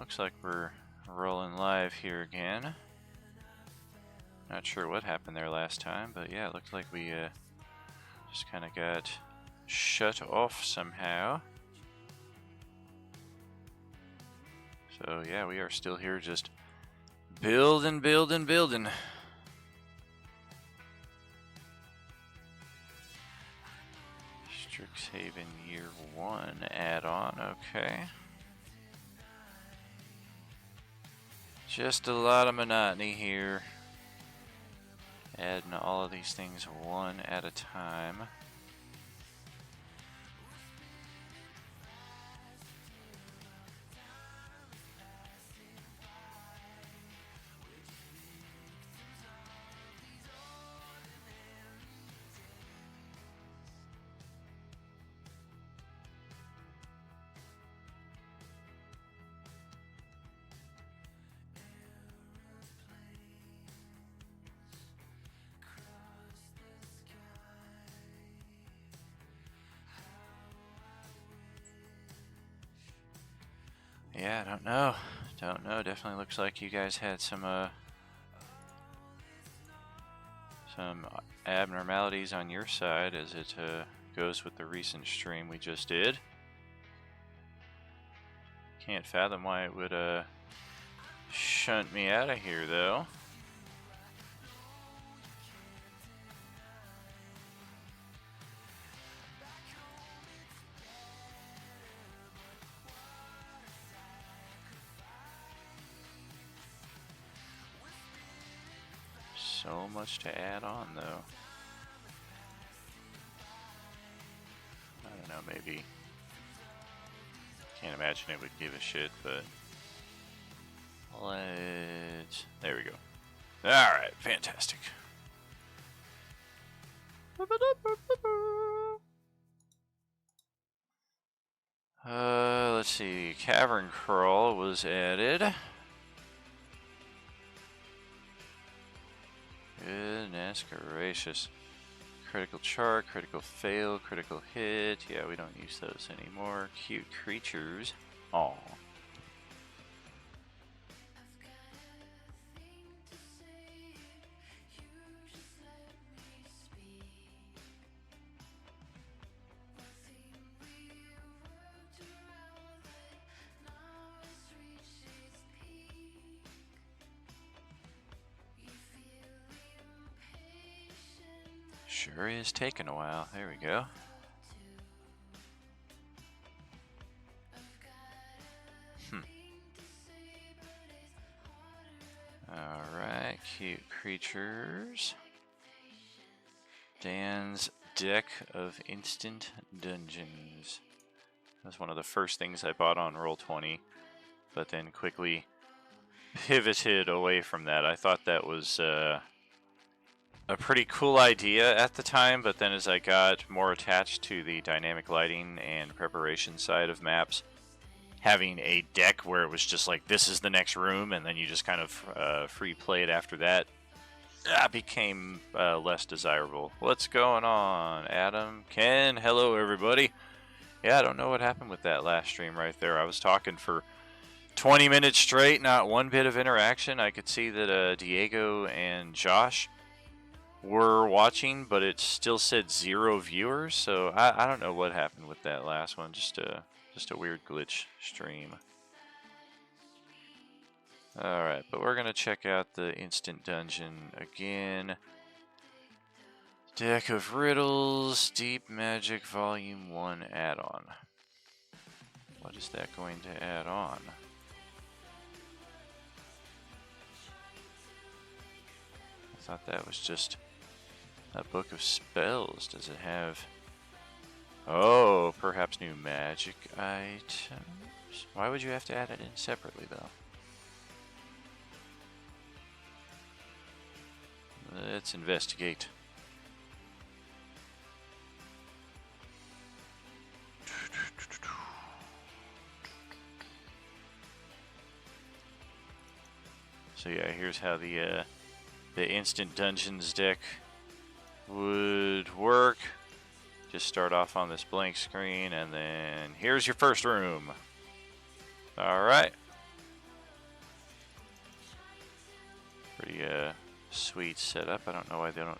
Looks like we're rolling live here again. Not sure what happened there last time, but yeah, it looks like we just kind of got shut off somehow. So yeah, we are still here just building. Strixhaven Year 1 add-on, okay. Just a lot of monotony here. Adding all of these things one at a time. Yeah, I don't know. Definitely looks like you guys had some abnormalities on your side as it goes with the recent stream we just did. Can't fathom why it would shunt me out of here though. So much to add on though. I don't know, maybe. Can't imagine it would give a shit, but there we go. Alright, fantastic. Let's see. Cavern Crawl was added. Goodness gracious. Critical chart, critical fail, critical hit. Yeah, we don't use those anymore. Cute creatures. Aw. Sure is taking a while. There we go. Alright, cute creatures. Dan's Deck of Instant Dungeons. That's one of the first things I bought on Roll20, but then quickly pivoted away from that. I thought that was a pretty cool idea at the time, but then as I got more attached to the dynamic lighting and preparation side of maps, having a deck where it was just like, this is the next room, and then you just kind of free play it after that, became less desirable. What's going on, Adam? Ken? Hello, everybody. Yeah, I don't know what happened with that last stream right there. I was talking for 20 minutes straight, not one bit of interaction. I could see that Diego and Josh were watching, but it still said 0 viewers, so I don't know what happened with that last one. Just a weird glitch stream. Alright, but we're gonna check out the Instant Dungeon again. Deck of Riddles, Deep Magic Volume 1 add-on. What is that going to add on? I thought that was just a book of spells. Does it have... Oh, perhaps new magic items? Why would you have to add it in separately, though? Let's investigate. So yeah, here's how the Instant Dungeons deck would work. Just start off on this blank screen, and then here's your first room. Alright. Pretty sweet setup. I don't know why they don't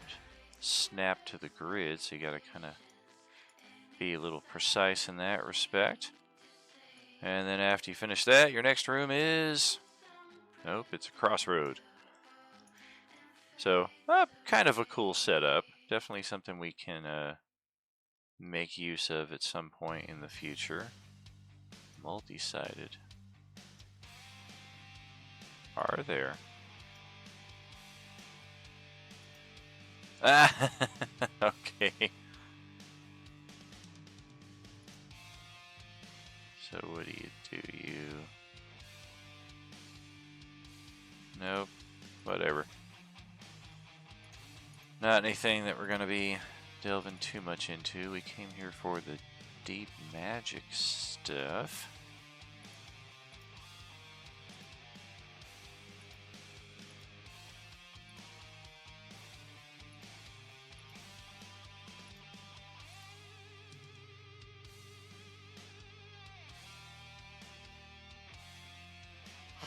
snap to the grid, so you gotta kind of be a little precise in that respect. And then after you finish that, your next room is... Nope, it's a crossroad. So, kind of a cool setup. Definitely something we can make use of at some point in the future. Multi-sided. Are there? Ah, okay. So what do? You... Nope. Whatever. Not anything that we're going to be delving too much into. We came here for the deep magic stuff.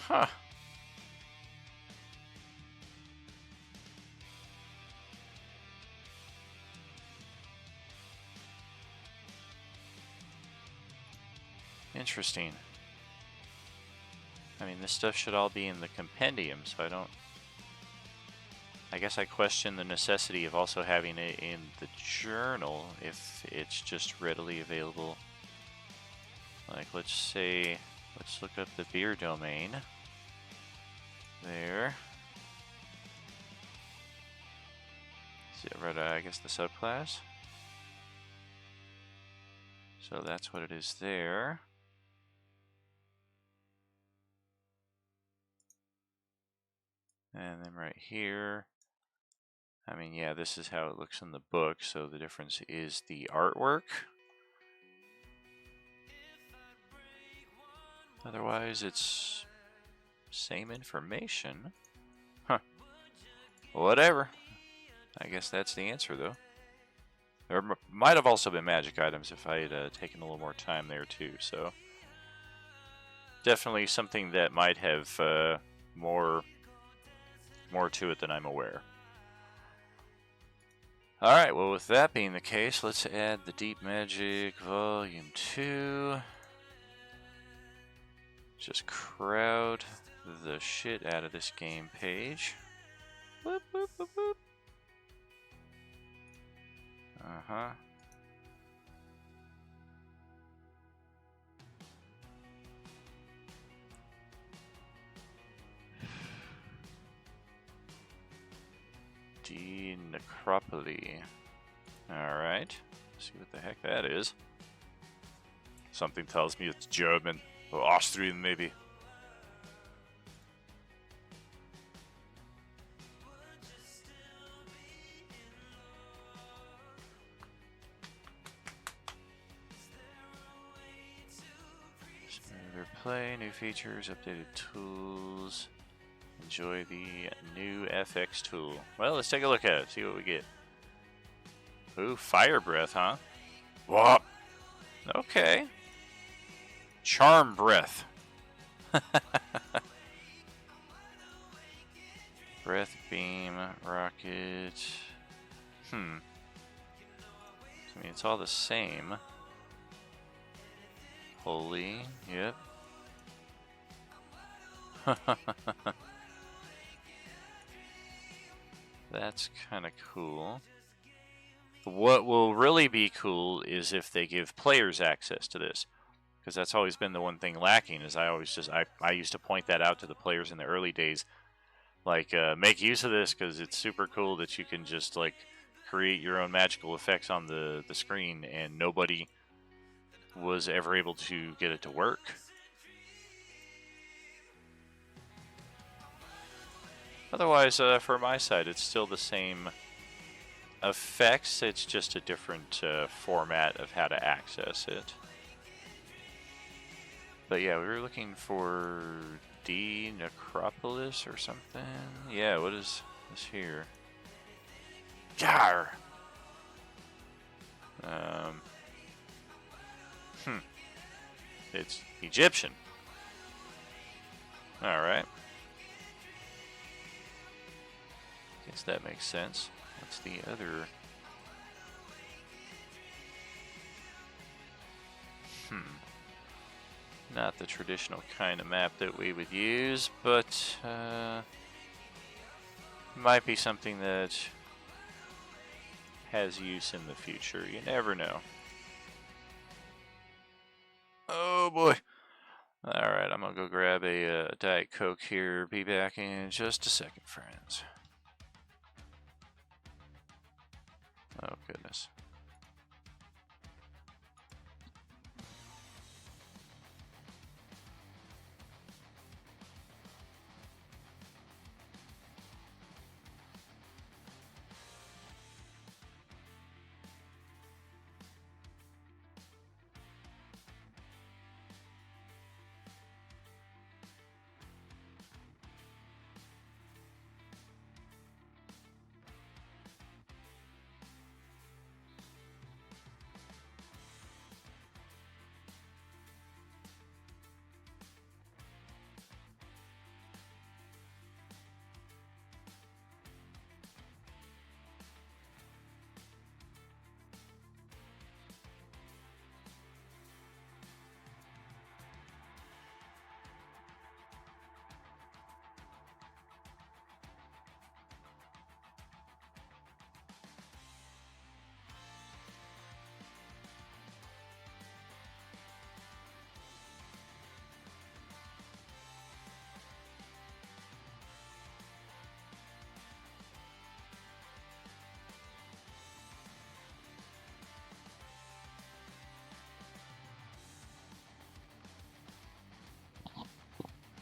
Huh. Interesting. I mean, this stuff should all be in the compendium, so I guess I question the necessity of also having it in the journal if it's just readily available. Like, let's look up the beer domain. There. Is it right? I guess the subclass. So that's what it is there. And then right here, I mean, yeah, this is how it looks in the book, so the difference is the artwork. Otherwise, it's same information. Huh. Whatever. I guess that's the answer, though. There might have also been magic items if I had taken a little more time there, too, so... Definitely something that might have more to it than I'm aware. Alright, well, with that being the case, let's add the Deep Magic Volume 2. Just crowd the shit out of this game page. Boop, boop, boop, boop. Uh-huh. Necropoli. Alright. See what the heck that is. Something tells me it's German. Or Austrian, maybe. Smoother play, new features, updated tools. Enjoy the new FX tool. Well, let's take a look at it, see what we get. Ooh, fire breath, huh? Whoop! Okay. Charm breath. Breath beam, rocket. I mean, it's all the same. Holy, yep. That's kind of cool. What will really be cool is if they give players access to this, because that's always been the one thing lacking. Is I used to point that out to the players in the early days, like make use of this because it's super cool that you can just like create your own magical effects on the screen, and nobody was ever able to get it to work. Otherwise, for my side, it's still the same effects. It's just a different format of how to access it. But yeah, we were looking for D Necropolis or something. Yeah, what is this here? Yar! It's Egyptian. Alright. guess that makes sense. What's the other? Not the traditional kind of map that we would use, but might be something that has use in the future. You never know. Oh boy. Alright, I'm gonna go grab a Diet Coke here. Be back in just a second, friends. Oh goodness.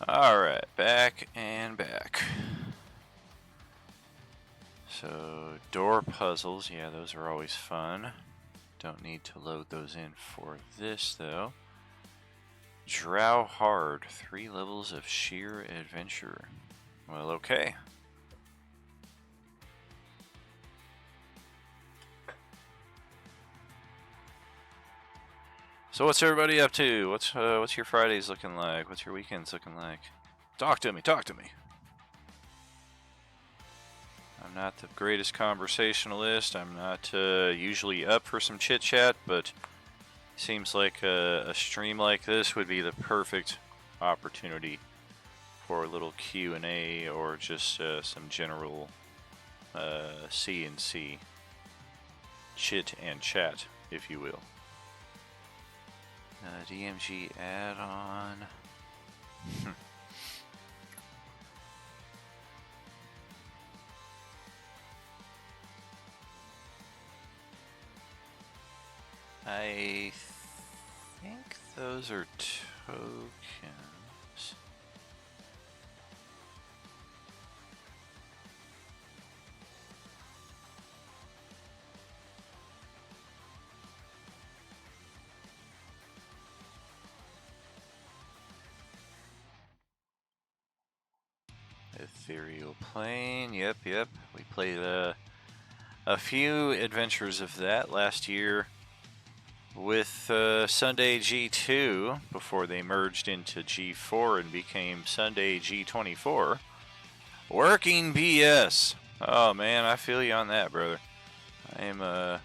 Alright, back and back. So, door puzzles, yeah, those are always fun. Don't need to load those in for this, though. Drow Hard, 3 levels of sheer adventure. Well, okay. So what's everybody up to? What's your Fridays looking like? What's your weekends looking like? Talk to me, talk to me. I'm not the greatest conversationalist. I'm not usually up for some chit chat, but seems like a stream like this would be the perfect opportunity for a little Q&A or just some general C&C chit and chat, if you will. DMG add-on. I think those are tokens. Ethereal Plane, yep. We played a few adventures of that last year with Sunday G2 before they merged into G4 and became Sunday G24. Working BS. Oh man, I feel you on that, brother. I am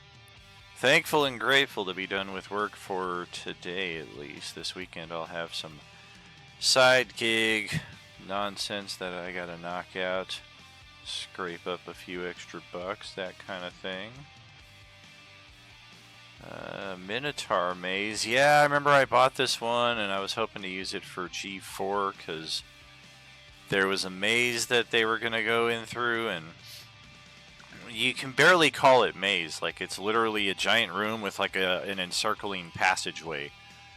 thankful and grateful to be done with work for today, at least. This weekend I'll have some side gig nonsense that I gotta knock out, scrape up a few extra bucks, that kind of thing. Minotaur Maze, yeah, I remember I bought this one and I was hoping to use it for G4 because there was a maze that they were gonna go in through, and you can barely call it maze. Like, it's literally a giant room with like an encircling passageway.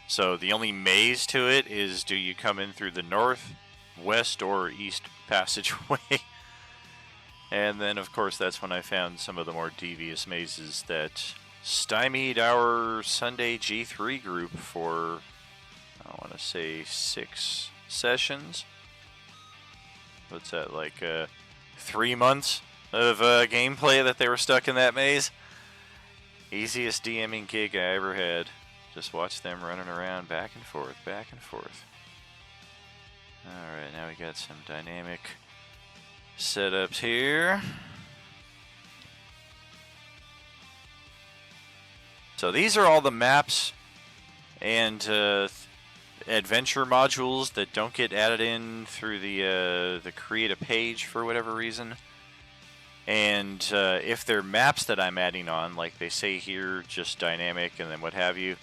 So the only maze to it is, do you come in through the north, west, or east passageway? And then, of course, that's when I found some of the more devious mazes that stymied our Sunday G3 group for, I want to say, 6 sessions. What's that, like 3 months of gameplay that they were stuck in that maze? Easiest DMing gig I ever had. Just watch them running around back and forth, back and forth. Alright, now we got some dynamic setups here. So these are all the maps and adventure modules that don't get added in through the create a page for whatever reason. And if they're maps that I'm adding on, like they say here, just dynamic and then what have you,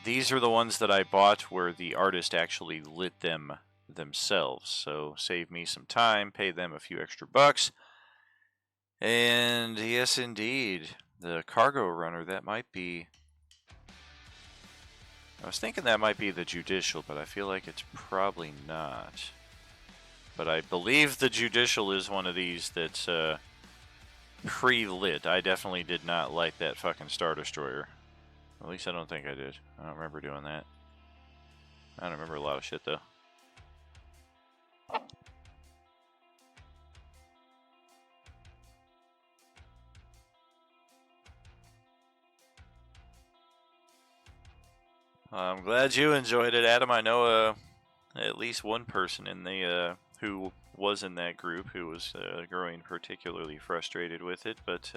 these are the ones that I bought where the artist actually lit them themselves. So save me some time, pay them a few extra bucks. And yes, indeed, the cargo runner, that might be... I was thinking that might be the judicial, but I feel like it's probably not. But I believe the judicial is one of these that's pre-lit. I definitely did not light that fucking Star Destroyer. At least I don't think I did. I don't remember doing that. I don't remember a lot of shit though. I'm glad you enjoyed it, Adam. I know at least one person in the who was in that group who was growing particularly frustrated with it, but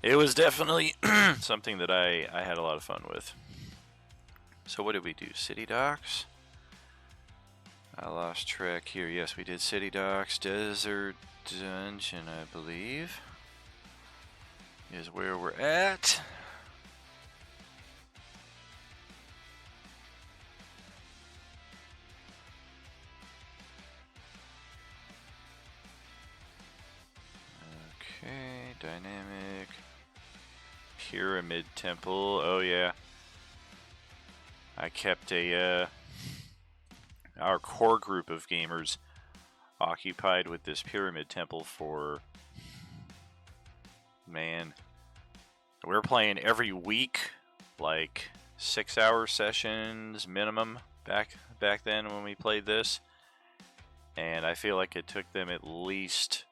it was definitely something that I had a lot of fun with. So what did we do? City Docks? I lost track here. Yes, we did City Docks. Desert Dungeon, I believe, is where we're at. Okay, dynamic. Pyramid Temple. Oh yeah. I kept our core group of gamers occupied with this Pyramid Temple for, man, we were playing every week, like 6-hour sessions minimum back then when we played this, and I feel like it took them at least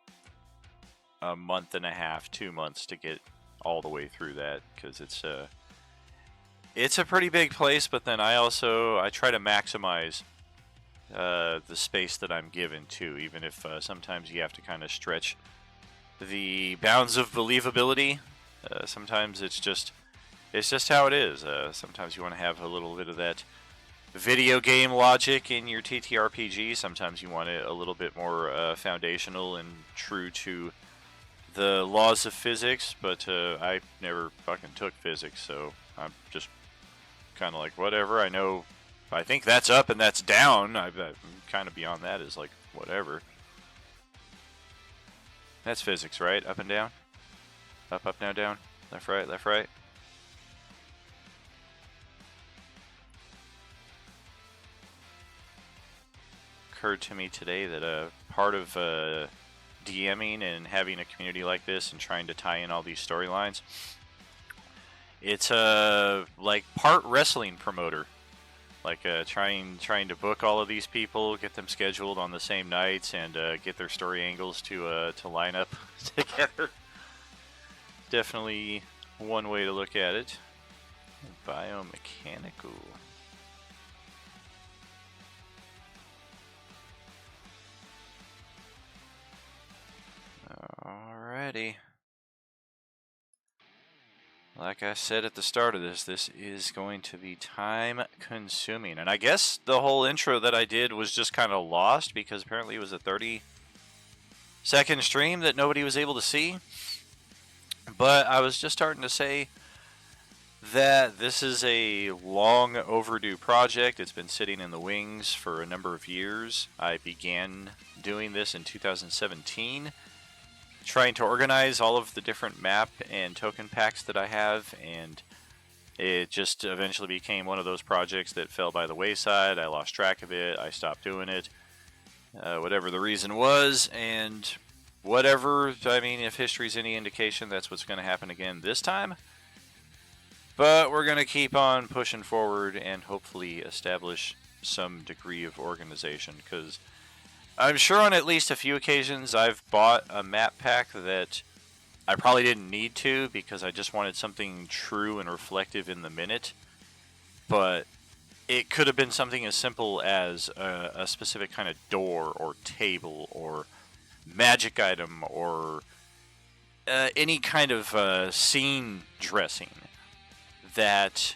a month and a half, 2 months to get all the way through that, because it's a pretty big place. But then I try to maximize the space that I'm given too, even if sometimes you have to kind of stretch the bounds of believability. Sometimes it's just how it is. Sometimes you want to have a little bit of that video game logic in your TTRPG. Sometimes you want it a little bit more foundational and true to the laws of physics, but I never fucking took physics, so I'm just kind of like, whatever. I think that's up and that's down. I'm kind of beyond that, is like, whatever. That's physics, right? Up and down? Up, down, down. Left, right, left, right. Occurred to me today that part of DMing and having a community like this and trying to tie in all these storylines, it's like part wrestling promoter, like trying to book all of these people, get them scheduled on the same nights, and get their story angles to line up together. Definitely one way to look at it. Biomechanical. Alrighty. Like I said at the start of this is going to be time consuming. And I guess the whole intro that I did was just kind of lost because apparently it was a 30-second stream that nobody was able to see. But I was just starting to say that this is a long overdue project. It's been sitting in the wings for a number of years. I began doing this in 2017. Trying to organize all of the different map and token packs that I have, and it just eventually became one of those projects that fell by the wayside. I lost track of it. I stopped doing it, whatever the reason was, and whatever. I mean, if history's any indication, that's what's going to happen again this time. But we're going to keep on pushing forward and hopefully establish some degree of organization, because I'm sure on at least a few occasions I've bought a map pack that I probably didn't need to because I just wanted something true and reflective in the minute. But it could have been something as simple as a specific kind of door or table or magic item or any kind of scene dressing that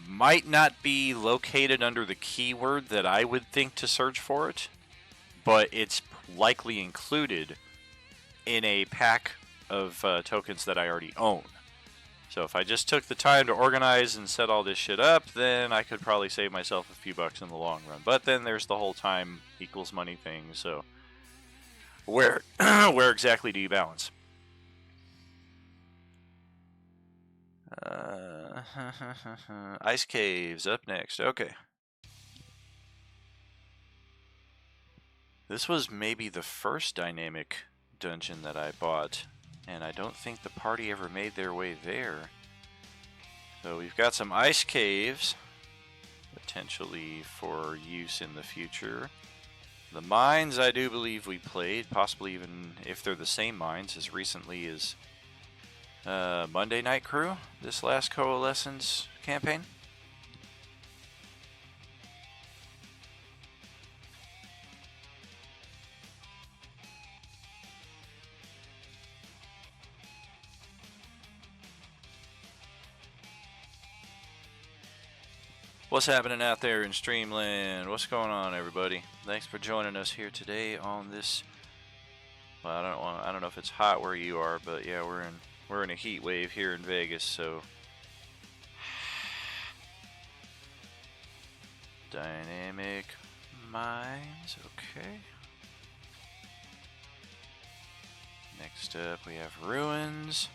might not be located under the keyword that I would think to search for it, but it's likely included in a pack of tokens that I already own. So if I just took the time to organize and set all this shit up, then I could probably save myself a few bucks in the long run. But then there's the whole time equals money thing, so where where exactly do you balance? Ice Caves up next. Okay. This was maybe the first dynamic dungeon that I bought, and I don't think the party ever made their way there. So we've got some ice caves, potentially for use in the future. The mines I do believe we played, possibly even if they're the same mines, as recently as Monday Night Crew, this last Coalescence campaign. What's happening out there in Streamland? What's going on, everybody? Thanks for joining us here today on this. Well, I don't know if it's hot where you are, but yeah, we're in a heat wave here in Vegas, so dynamic mines. Okay. Next up, we have ruins.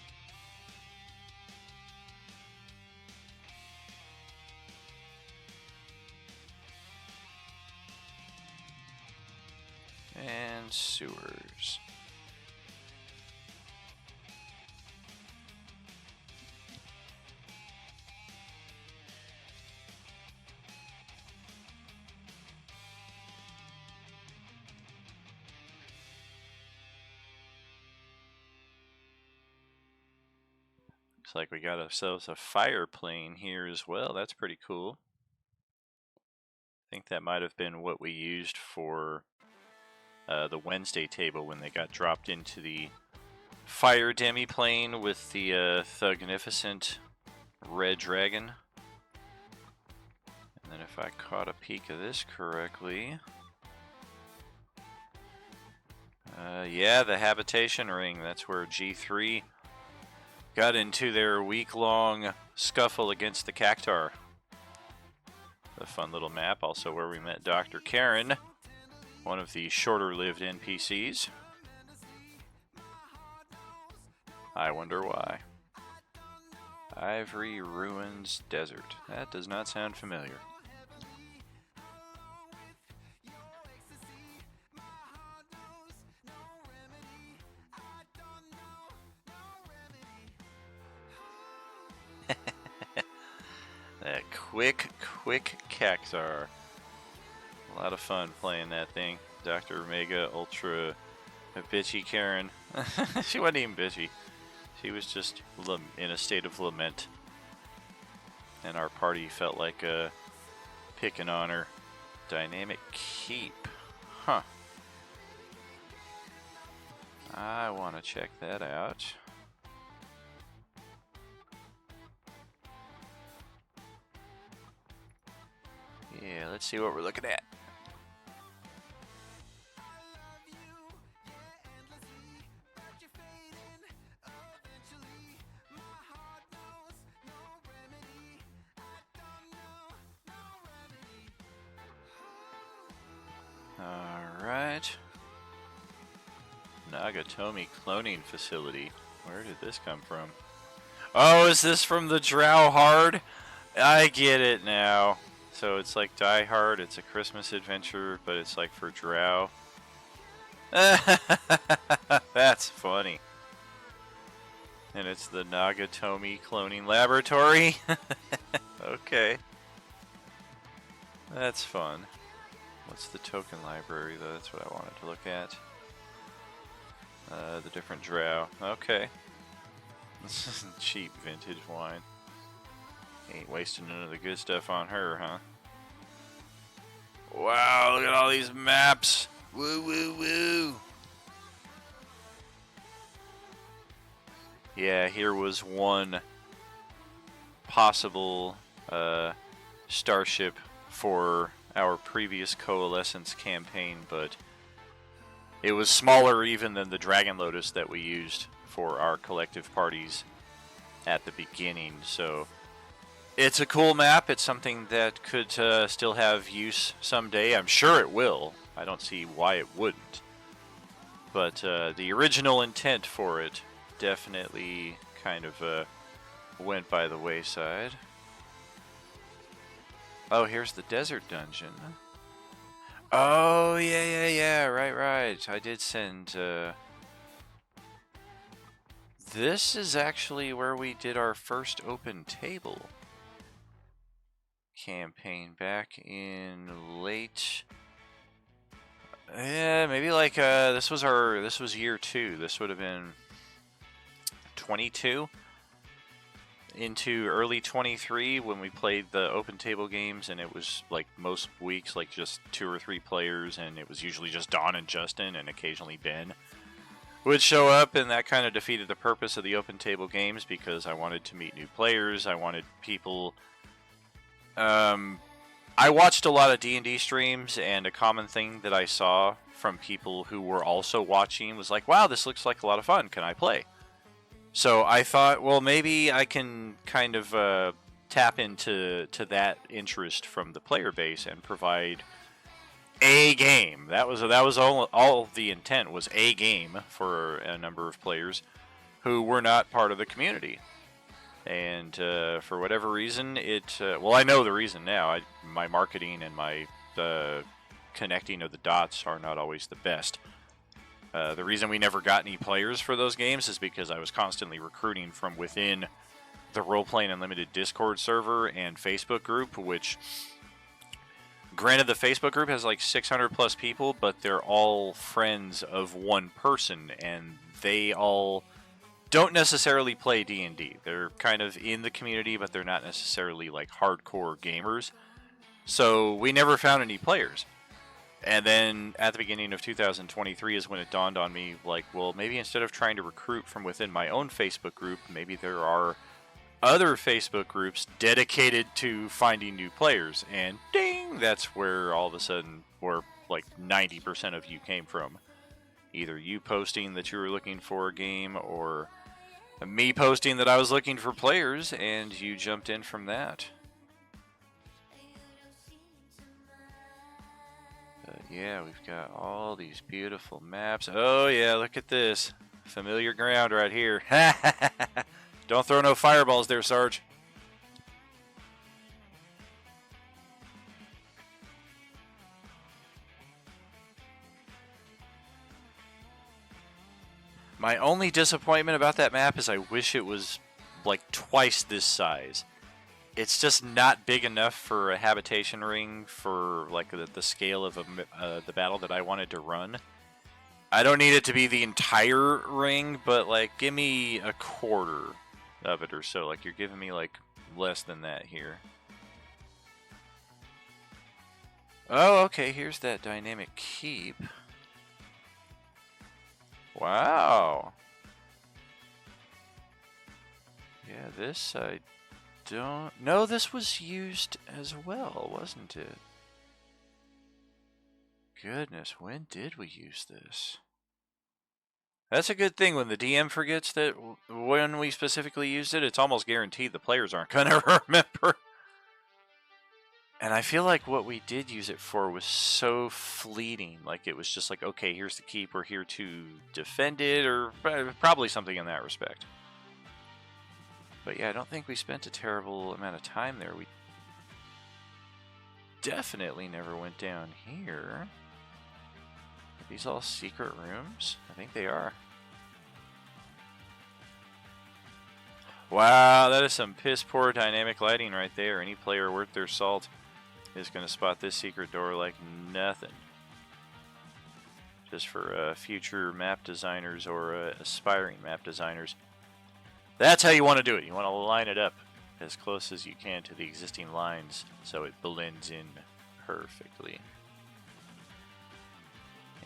And sewers. Looks like we got ourselves a fire plane here as well. That's pretty cool. I think that might have been what we used for the Wednesday table when they got dropped into the fire demi-plane with the Thugnificent Red Dragon. And then if I caught a peek of this correctly... yeah, the Habitation Ring. That's where G3 got into their week-long scuffle against the Cactuar. A fun little map, also where we met Dr. Karen, one of the shorter-lived NPCs. I wonder why. Ivory Ruins Desert. That does not sound familiar. That quick Cactuar. A lot of fun playing that thing. Dr. Mega Ultra bitchy Karen. She wasn't even bitchy. She was just in a state of lament. And our party felt like picking on her. Dynamic Keep. Huh. I want to check that out. Yeah, let's see what we're looking at. Alright. Nagatomi cloning facility. Where did this come from? Oh, is this from the Drow Hard? I get it now. So it's like Die Hard, it's a Christmas adventure, but it's like for Drow. That's funny. And it's the Nagatomi Cloning Laboratory? Okay. That's fun. What's the token library, though? That's what I wanted to look at. The different Drow. Okay. This is cheap vintage wine. Ain't wasting none of the good stuff on her, huh? Wow, look at all these maps! Woo, woo, woo! Yeah, here was one possible starship for our previous Coalescence campaign, but it was smaller even than the Dragon Lotus that we used for our collective parties at the beginning, so it's a cool map. It's something that could still have use someday. I'm sure it will. I don't see why it wouldn't. But the original intent for it definitely kind of went by the wayside. Oh, here's the desert dungeon. Oh, yeah. Right. I did send... This is actually where we did our first open table campaign back in late... Yeah, maybe like this was year 2. This would have been 22 into early 23 when we played the open table games, and it was like most weeks like just 2 or 3 players, and it was usually just Don and Justin, and occasionally Ben would show up, and that kind of defeated the purpose of the open table games because I wanted to meet new players. I wanted people. I watched a lot of D&D streams, and a common thing that I saw from people who were also watching was like, wow, this looks like a lot of fun. Can I play? So I thought, well, maybe I can kind of tap into that interest from the player base and provide a game. That was all the intent was a game for a number of players who were not part of the community. And for whatever reason, well, I know the reason now. My marketing and my connecting of the dots are not always the best. The reason we never got any players for those games is because I was constantly recruiting from within the Role-Playing Unlimited Discord server and Facebook group, which, granted, the Facebook group has like 600 plus people, but they're all friends of one person, and they all don't necessarily play D&D. They're kind of in the community, but they're not necessarily like hardcore gamers. So we never found any players. And then at the beginning of 2023 is when it dawned on me, like, well, maybe instead of trying to recruit from within my own Facebook group, maybe there are other Facebook groups dedicated to finding new players. And ding, that's where all of a sudden, where like 90% of you came from. Either you posting that you were looking for a game, or me posting that I was looking for players, and you jumped in from that. Yeah, we've got all these beautiful maps. Oh yeah, look at this. Familiar ground right here. Don't throw no fireballs there, Sarge. My only disappointment about that map is I wish it was like twice this size. It's just not big enough for a habitation ring for like the scale of the battle that I wanted to run. I don't need it to be the entire ring, but like give me a quarter of it or so. Like you're giving me like less than that here. Oh, okay, here's that dynamic keep. Wow. Yeah, this I don't... No, this was used as well, wasn't it? Goodness, when did we use this? That's a good thing when the DM forgets that when we specifically used it, it's almost guaranteed the players aren't going to remember. And I feel like what we did use it for was so fleeting. Like it was just like, okay, here's the keep, we're here to defend it, or probably something in that respect. But yeah, I don't think we spent a terrible amount of time there. We definitely never went down here. Are these all secret rooms? I think they are. Wow, that is some piss poor dynamic lighting right there. Any player worth their salt is going to spot this secret door like nothing. Just for future map designers or aspiring map designers. That's how you want to do it. You want to line it up as close as you can to the existing lines so it blends in perfectly.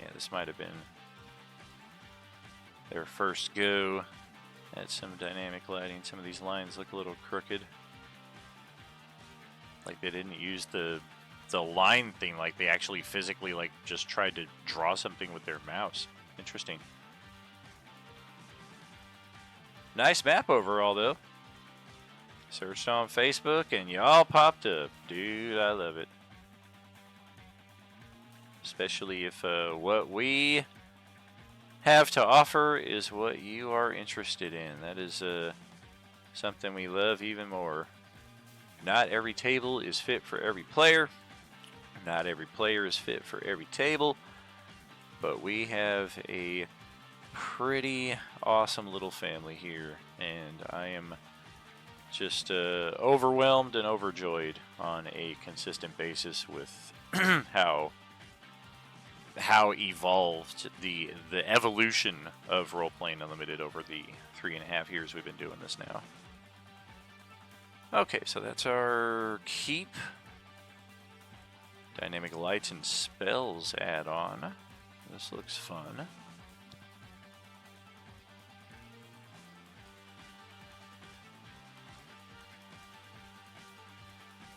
Yeah, this might have been their first go Add some dynamic lighting. Some of these lines look a little crooked. Like they didn't use the line thing, like they actually physically like just tried to draw something with their mouse. Interesting. Nice map overall though. Searched on Facebook and y'all popped up. Dude, I love it. Especially if what we have to offer is what you are interested in. That is something we love even more. Not every table is fit for every player. Not every player is fit for every table. But we have a pretty awesome little family here. And I am just overwhelmed and overjoyed on a consistent basis with how evolved the evolution of Role Playing Unlimited over the 3.5 years we've been doing this now. Okay, so that's our keep. Dynamic lights and spells add-on. This looks fun.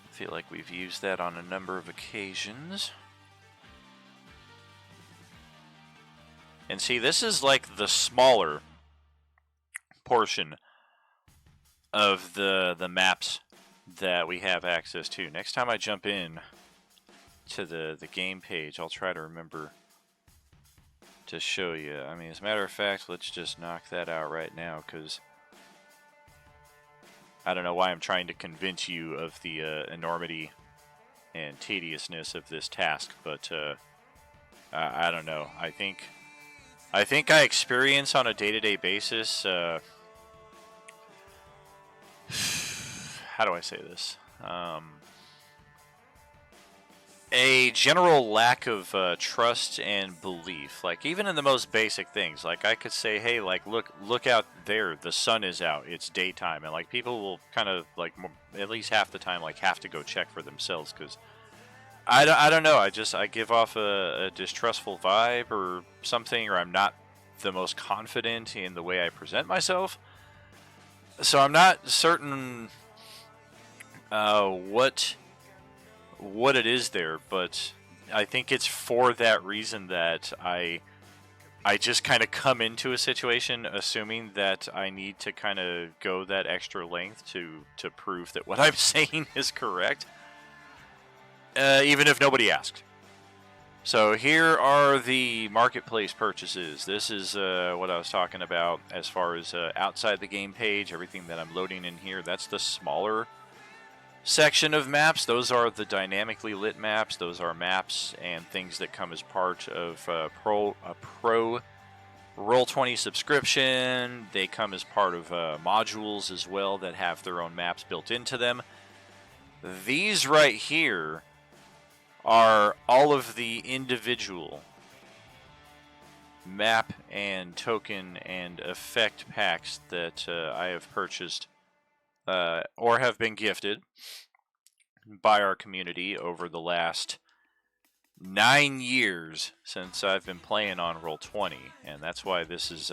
I feel like we've used that on a number of occasions. And see, this is like the smaller portion of the maps that we have access to. Next time I jump in to the game page, I'll try to remember to show you. I mean, as a matter of fact, let's just knock that out right now, because I don't know why I'm trying to convince you of the enormity and tediousness of this task, but I don't know. I think I experience on a day-to-day basis, how do I say this? A general lack of trust and belief. Like, even in the most basic things. Like, I could say, hey, like, look out there. The sun is out. It's daytime. And, like, people will kind of, like, at least half the time, like, have to go check for themselves, because I don't know. I give off a distrustful vibe or something, or I'm not the most confident in the way I present myself. So I'm not certain what it is there, but I think it's for that reason that I just kind of come into a situation assuming that I need to kind of go that extra length to prove that what I'm saying is correct, even if nobody asks. So here are the marketplace purchases. This is what I was talking about as far as outside the game page, everything that I'm loading in here. That's the smaller section of maps. Those are the dynamically lit maps. Those are maps and things that come as part of a Pro Roll20 subscription. They come as part of modules as well that have their own maps built into them. These right here are all of the individual map and token and effect packs that I have purchased or have been gifted by our community over the last 9 years since I've been playing on Roll20, and that's why this is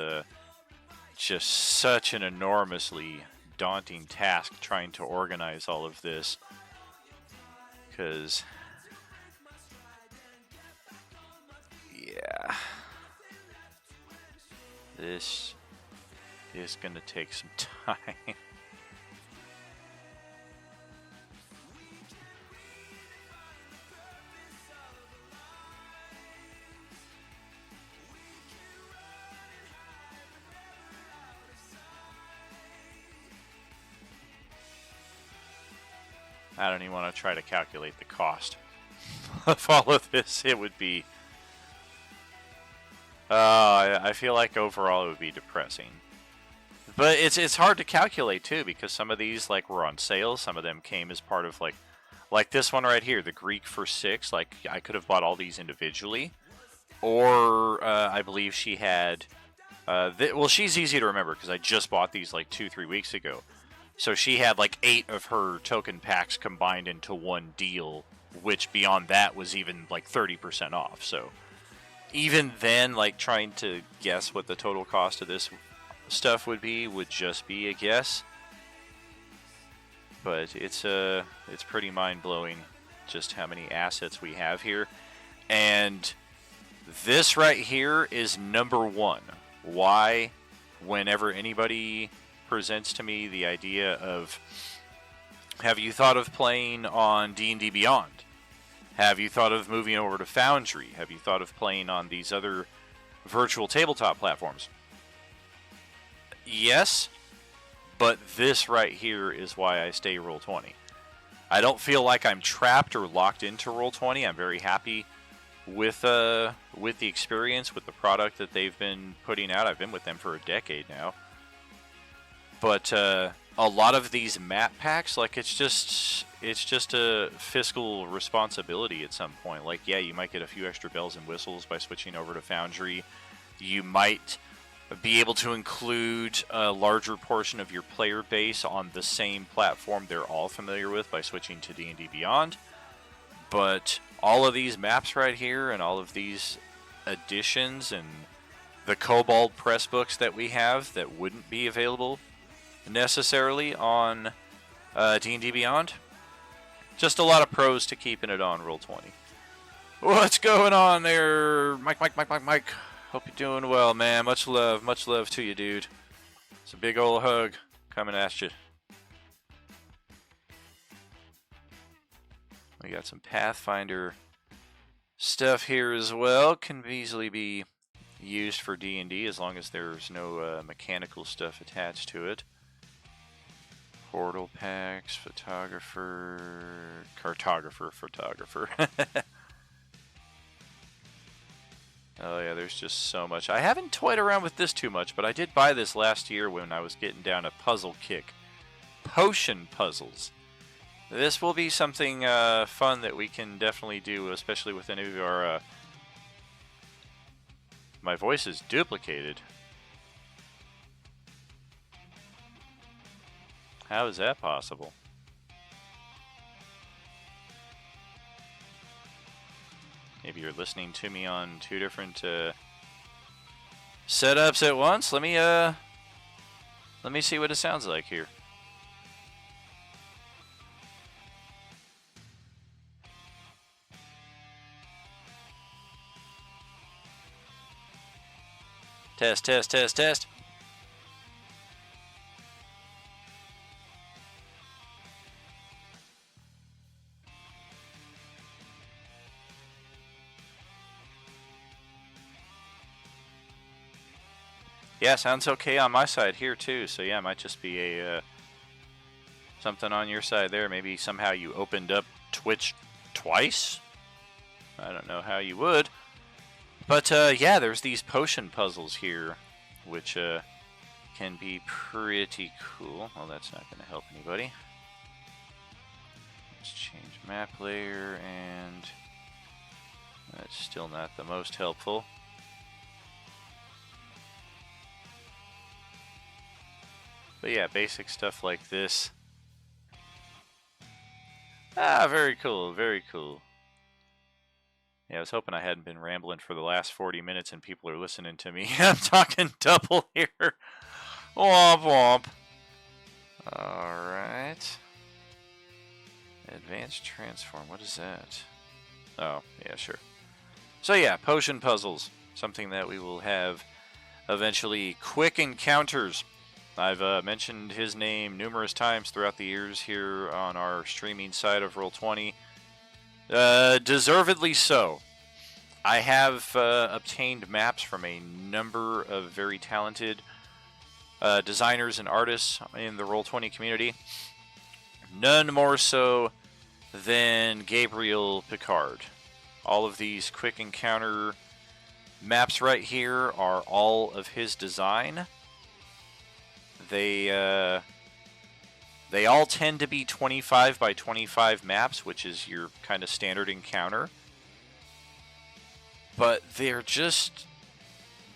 just such an enormously daunting task trying to organize all of this, because yeah, this is gonna take some time. I don't even want to try to calculate the cost of all of this. It would be... I feel like overall it would be depressing. But it's hard to calculate too, because some of these like were on sale. Some of them came as part of like this one right here, the Greek for 6. Like, I could have bought all these individually, or I believe she had. Well, she's easy to remember because I just bought these like 2-3 weeks ago. So she had like 8 of her token packs combined into one deal, which beyond that was even like 30% off. So even then, like trying to guess what the total cost of this stuff would just be a guess. But it's pretty mind-blowing just how many assets we have here. And this right here is number one. Why, whenever anybody presents to me the idea of, have you thought of playing on D&D Beyond? Have you thought of moving over to Foundry? Have you thought of playing on these other virtual tabletop platforms? Yes, but this right here is why I stay Roll20. I don't feel like I'm trapped or locked into Roll20. I'm very happy with the experience, with the product that they've been putting out. I've been with them for a decade now. But a lot of these map packs, like it's just a fiscal responsibility at some point. Like, yeah, you might get a few extra bells and whistles by switching over to Foundry. You might be able to include a larger portion of your player base on the same platform they're all familiar with by switching to D&D Beyond. But all of these maps right here and all of these additions and the Kobold press books that we have that wouldn't be available necessarily on D&D Beyond, just a lot of pros to keeping it on Roll20. What's going on there, Mike? Hope you're doing well, man. Much love to you, dude. It's a big old hug coming at you. We got some Pathfinder stuff here as well. Can easily be used for D&D as long as there's no mechanical stuff attached to it. Portal packs, photographer. Oh yeah, there's just so much. I haven't toyed around with this too much, but I did buy this last year when I was getting down a puzzle kick. Potion puzzles. This will be something fun that we can definitely do, especially with any of our... My voice is duplicated. How is that possible? Maybe you're listening to me on two different setups at once. Let me see what it sounds like here. Test. Yeah, sounds okay on my side here too. So yeah, it might just be a something on your side there. Maybe somehow you opened up Twitch twice. I don't know how you would. But yeah, there's these potion puzzles here, which can be pretty cool. Well, that's not going to help anybody. Let's change map layer, and that's still not the most helpful. But yeah, basic stuff like this. Ah, very cool, very cool. Yeah, I was hoping I hadn't been rambling for the last 40 minutes and people are listening to me. I'm talking double here. Womp womp. Alright. Advanced transform, what is that? Oh, yeah, sure. So yeah, potion puzzles. Something that we will have eventually. Quick encounters. I've mentioned his name numerous times throughout the years here on our streaming side of Roll20. Deservedly so. I have obtained maps from a number of very talented designers and artists in the Roll20 community. None more so than Gabriel Picard. All of these quick encounter maps right here are all of his design. They all tend to be 25 by 25 maps, which is your kind of standard encounter. But they're just...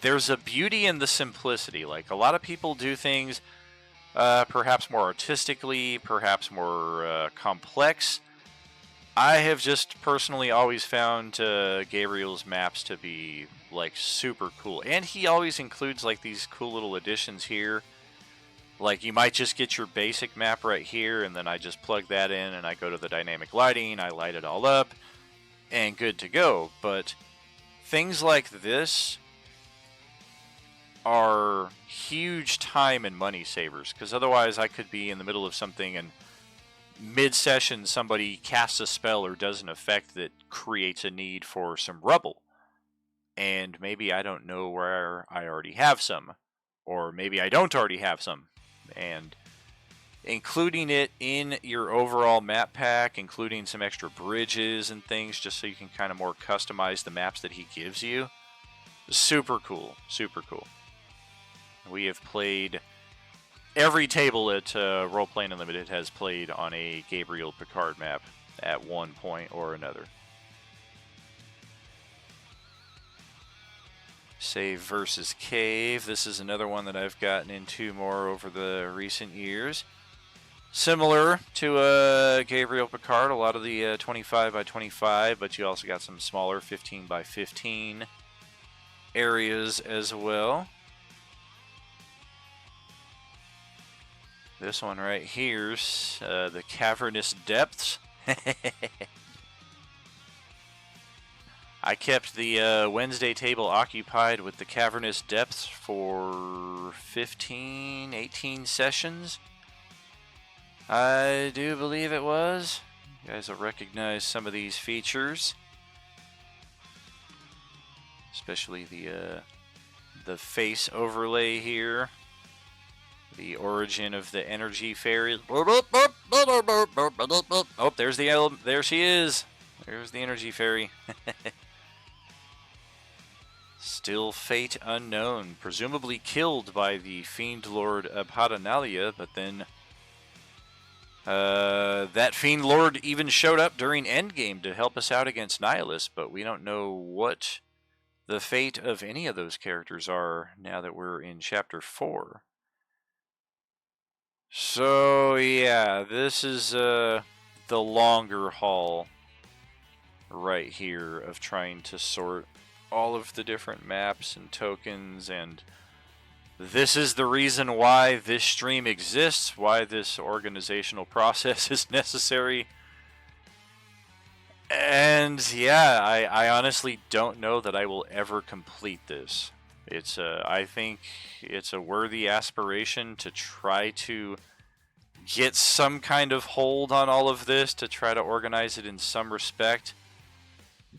There's a beauty in the simplicity. Like, a lot of people do things perhaps more artistically, perhaps more complex. I have just personally always found Gabriel's maps to be like super cool, and he always includes like these cool little additions here. Like you might just get your basic map right here, and then I just plug that in, and I go to the dynamic lighting, I light it all up, and good to go. But things like this are huge time and money savers, because otherwise I could be in the middle of something and mid-session somebody casts a spell or does an effect that creates a need for some rubble, and maybe I don't know where I already have some, or maybe I don't already have some, and including it in your overall map pack, including some extra bridges and things just so you can kind of more customize the maps that he gives you, super cool, super cool. We have played every table at Roleplaying Unlimited has played on a Gabriel Picard map at one point or another. Save versus Cave. This is another one that I've gotten into more over the recent years. Similar to Gabriel Picard, a lot of the 25 by 25, but you also got some smaller 15 by 15 areas as well. This one right here's the Cavernous Depths. I kept the Wednesday table occupied with the Cavernous Depths for 15, 18 sessions. I do believe it was. You guys will recognize some of these features. Especially the face overlay here. The origin of the energy fairy. Oh, there she is. There's the energy fairy. Still fate unknown. Presumably killed by the Fiend Lord Abhadanalia, but then that Fiend Lord even showed up during Endgame to help us out against Nihilus, but we don't know what the fate of any of those characters are now that we're in Chapter 4. So, yeah, this is the longer haul right here of trying to sort all of the different maps and tokens, and this is the reason why this stream exists, why this organizational process is necessary. And yeah, I honestly don't know that I will ever complete this. I think it's a worthy aspiration to try to get some kind of hold on all of this, to try to organize it in some respect.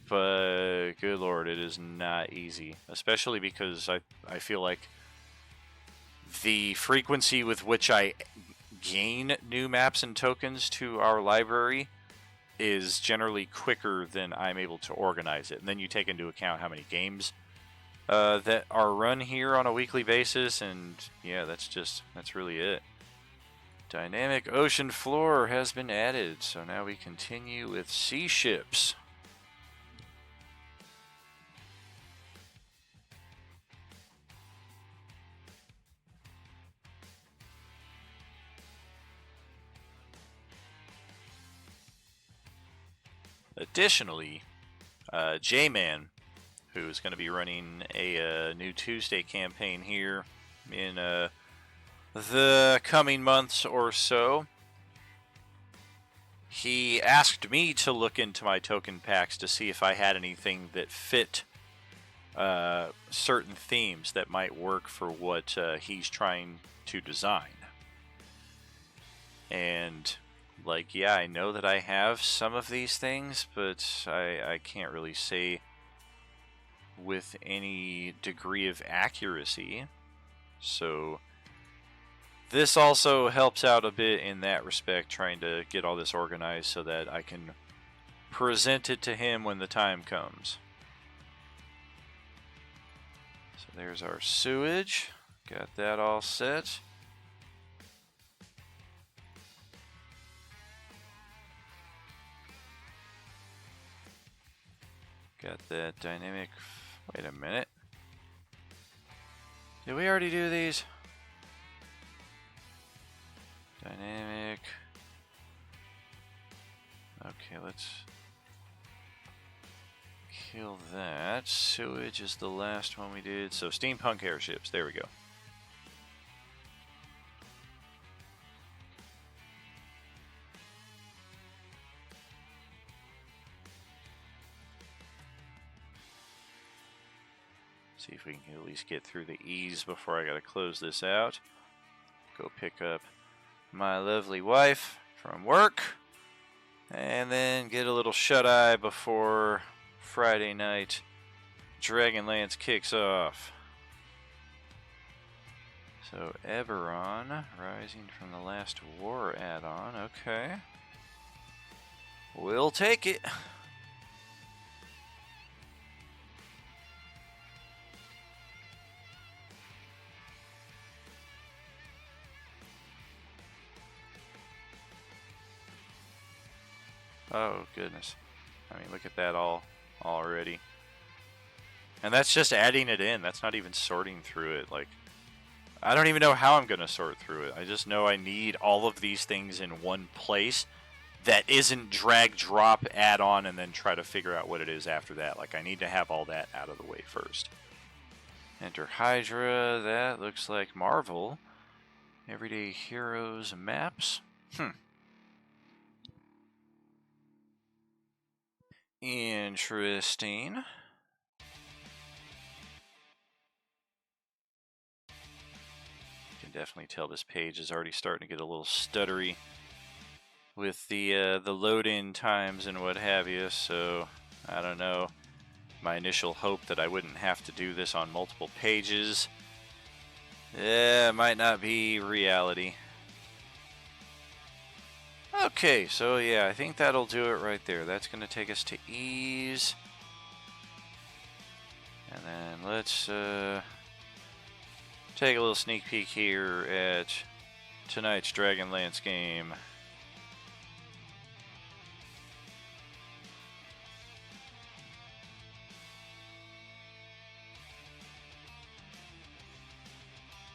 But good lord, it is not easy, especially because I feel like the frequency with which I gain new maps and tokens to our library is generally quicker than I'm able to organize it. And then you take into account how many games that are run here on a weekly basis, and yeah, that's really it. Dynamic ocean floor has been added, so now we continue with sea ships. Additionally, J-Man, who is going to be running a new Tuesday campaign here in the coming months or so, he asked me to look into my token packs to see if I had anything that fit certain themes that might work for what he's trying to design. And like, yeah, I know that I have some of these things, but I can't really say with any degree of accuracy. So this also helps out a bit in that respect, trying to get all this organized so that I can present it to him when the time comes. So there's our sewage. Got that all set. Got that dynamic. Wait a minute. Did we already do these? Dynamic Okay, let's kill that. Sewage is the last one we did. So steampunk airships. There we go. See if we can at least get through the E's before I gotta close this out. Go pick up my lovely wife from work. And then get a little shut-eye before Friday night Dragonlance kicks off. So Eberron, rising from the Last War add-on. Okay. We'll take it. Oh, goodness. I mean, look at that all already. And that's just adding it in. That's not even sorting through it. Like, I don't even know how I'm going to sort through it. I just know I need all of these things in one place that isn't drag, drop, add on, and then try to figure out what it is after that. Like, I need to have all that out of the way first. Enter Hydra. That looks like Marvel. Everyday Heroes maps. Interesting. You can definitely tell this page is already starting to get a little stuttery with the load-in times and what have you. So I don't know. My initial hope that I wouldn't have to do this on multiple pages, might not be reality. Okay, so yeah, I think that'll do it right there. That's going to take us to Ease. And then let's take a little sneak peek here at tonight's Dragonlance game.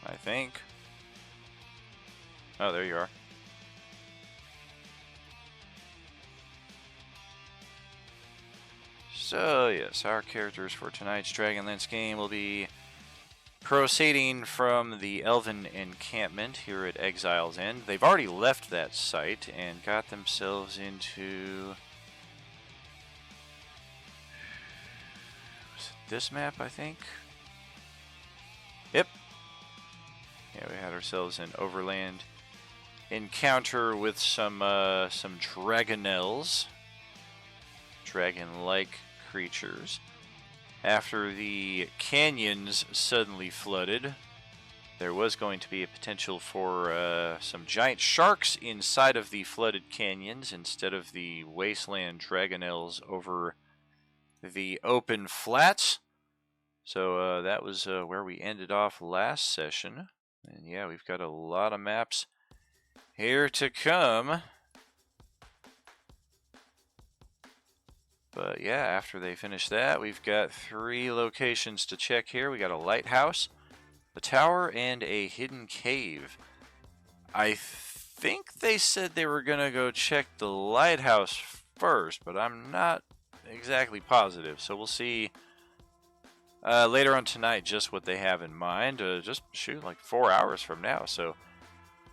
I think. Oh, there you are. So, yes, our characters for tonight's Dragonlance game will be proceeding from the Elven encampment here at Exile's End. They've already left that site and got themselves into this map, I think. Yep. Yeah, we had ourselves an overland encounter with some dragonels, dragon-like creatures. After the canyons suddenly flooded, there was going to be a potential for some giant sharks inside of the flooded canyons instead of the wasteland dragonels over the open flats. So that was where we ended off last session. And yeah, we've got a lot of maps here to come. But yeah, after they finish that, we've got 3 locations to check here. We got a lighthouse, a tower, and a hidden cave. I think they said they were going to go check the lighthouse first, but I'm not exactly positive. So we'll see later on tonight just what they have in mind. Just shoot, like 4 hours from now. So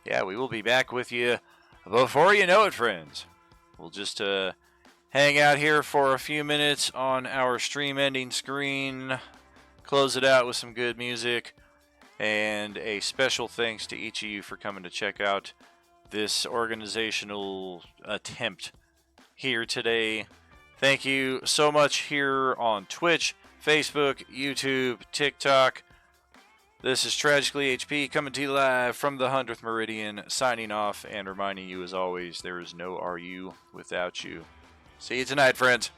yeah, we will be back with you before you know it, friends. We'll just hang out here for a few minutes on our stream ending screen, close it out with some good music, and a special thanks to each of you for coming to check out this organizational attempt here today. Thank you so much here on Twitch, Facebook, YouTube, TikTok. This is Tragically HP coming to you live from the 100th Meridian, signing off and reminding you as always, there is no RU without you. See you tonight, friends.